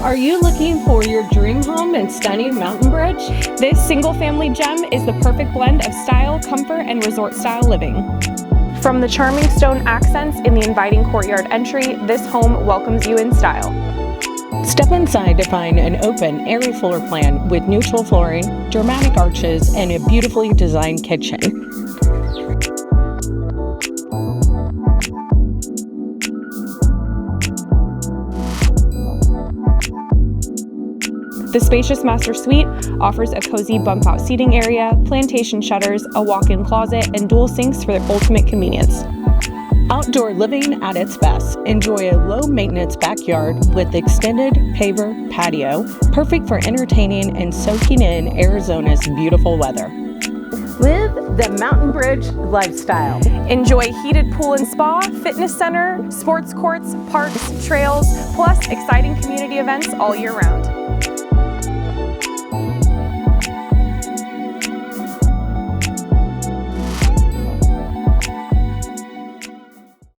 Are you looking for your dream home and stunning mountain bridge? This single-family gem is the perfect blend of style, comfort, and resort-style living. From the charming stone accents in the inviting courtyard entry, this home welcomes you in style. Step inside to find an open, airy floor plan with neutral flooring, dramatic arches, and a beautifully designed kitchen. The spacious master suite offers a cozy bump-out seating area, plantation shutters, a walk-in closet, and dual sinks for their ultimate convenience. Outdoor living at its best. Enjoy a low-maintenance backyard with extended paver patio, perfect for entertaining and soaking in Arizona's beautiful weather. Live the mountain bridge lifestyle. Enjoy heated pool and spa, fitness center, sports courts, parks, trails, plus exciting community events all year round.